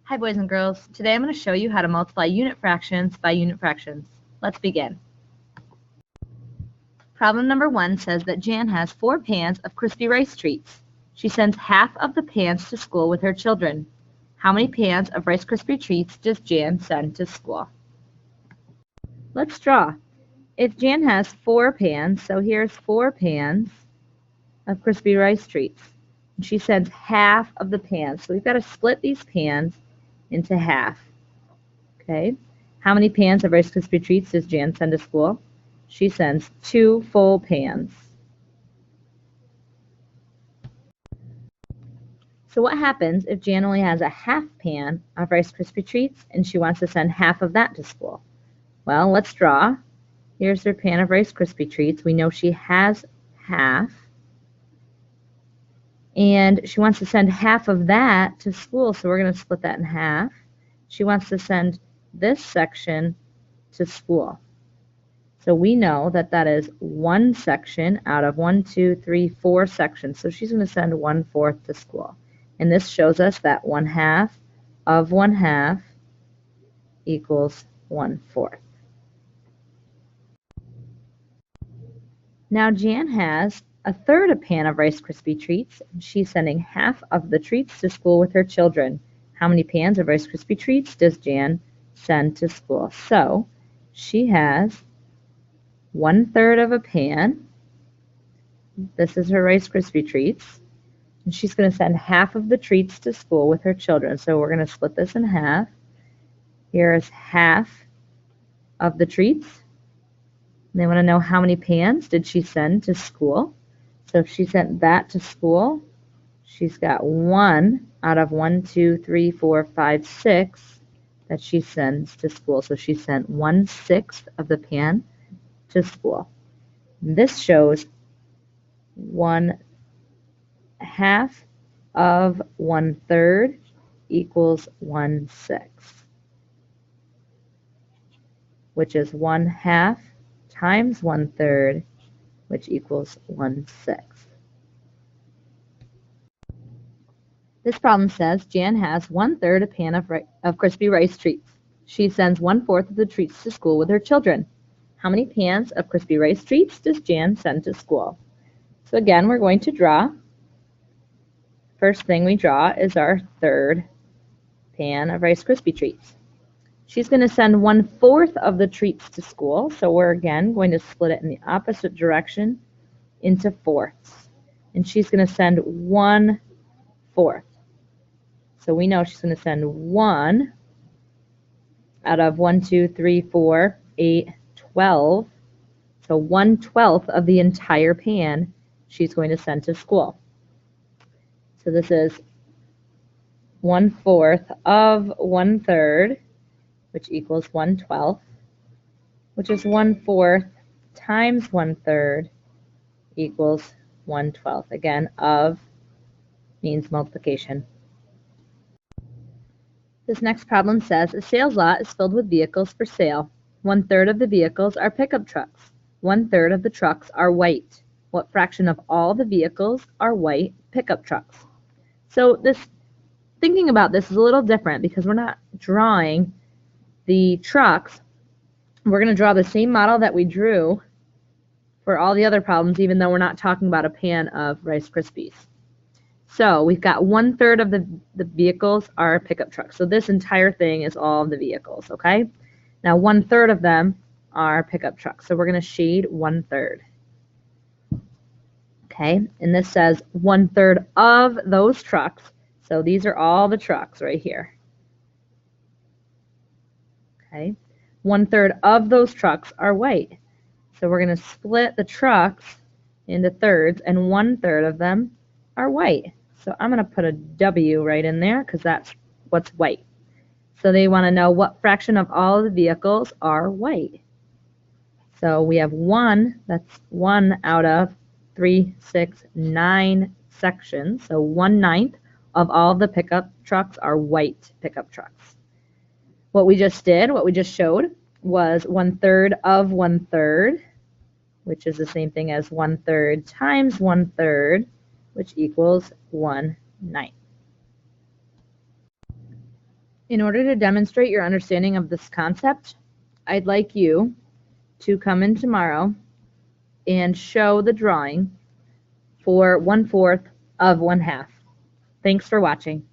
Hi boys and girls, today I'm going to show you how to multiply unit fractions by unit fractions. Let's begin. Problem number 1 says that Jan has 4 pans of crispy rice treats. She sends half of the pans to school with her children. How many pans of Rice Krispie treats does Jan send to school? Let's draw. If Jan has 4 pans, so here's 4 pans of crispy rice treats. And she sends half of the pans. So we've got to split these pans into half. Okay. How many pans of Rice Krispie treats does Jan send to school? She sends 2 full pans. So what happens if Jan only has a half pan of Rice Krispie treats and she wants to send half of that to school? Well, let's draw. Here's her pan of Rice Krispie treats. We know she has half. And she wants to send half of that to school, so we're going to split that in half. She wants to send this section to school. So we know that that is one section out of 1, 2, 3, 4 sections. So she's going to send 1/4 to school. And this shows us that 1/2 of 1/2 equals 1/4. Now Jan has a third a pan of Rice Krispie treats, and she's sending half of the treats to school with her children. How many pans of Rice Krispie treats does Jan send to school? So she has 1/3 of a pan. This is her Rice Krispie treats. And she's going to send half of the treats to school with her children. So we're going to split this in half. Here is half of the treats. And they want to know how many pans did she send to school. So if she sent that to school, she's got 1 out of 1, 2, 3, 4, 5, 6 that she sends to school. So she sent 1/6 of the pan to school. And this shows 1/2 of 1/3 equals 1/6, which is 1/2 times 1/3, which equals 1/6. This problem says Jan has 1/3 a pan of crispy rice treats. She sends 1/4 of the treats to school with her children. How many pans of crispy rice treats does Jan send to school? So again, we're going to draw. First thing we draw is our third pan of Rice Krispie treats. She's going to send 1/4 of the treats to school, so we're again going to split it in the opposite direction into fourths. And she's going to send 1/4. So we know she's going to send 1 out of 1, 2, 3, 4, 8, 12. So 1/12 of the entire pan she's going to send to school. So this is 1/4 of 1/3, which equals 1/12, which is 1/4 times 1/3 equals 1/12. Again, of means multiplication. This next problem says a sales lot is filled with vehicles for sale. 1/3 of the vehicles are pickup trucks. 1/3 of the trucks are white. What fraction of all the vehicles are white pickup trucks? So thinking about this is a little different because we're not drawing the trucks. We're going to draw the same model that we drew for all the other problems, even though we're not talking about a pan of Rice Krispies. So we've got 1/3 of the vehicles are pickup trucks. So this entire thing is all of the vehicles, okay? Now 1/3 of them are pickup trucks. So we're going to shade 1/3. Okay, and this says 1/3 of those trucks. So these are all the trucks right here. Okay, 1/3 of those trucks are white. So we're going to split the trucks into thirds, and 1/3 of them are white. So I'm going to put a W right in there because that's what's white. So they want to know what fraction of all the vehicles are white. So we have 1, that's 1 out of 3, 6, 9 sections. So 1/9 of all the pickup trucks are white pickup trucks. What we just showed, was 1/3 of 1/3, which is the same thing as 1/3 times 1/3, which equals 1/9. In order to demonstrate your understanding of this concept, I'd like you to come in tomorrow and show the drawing for 1/4 of 1/2. Thanks for watching.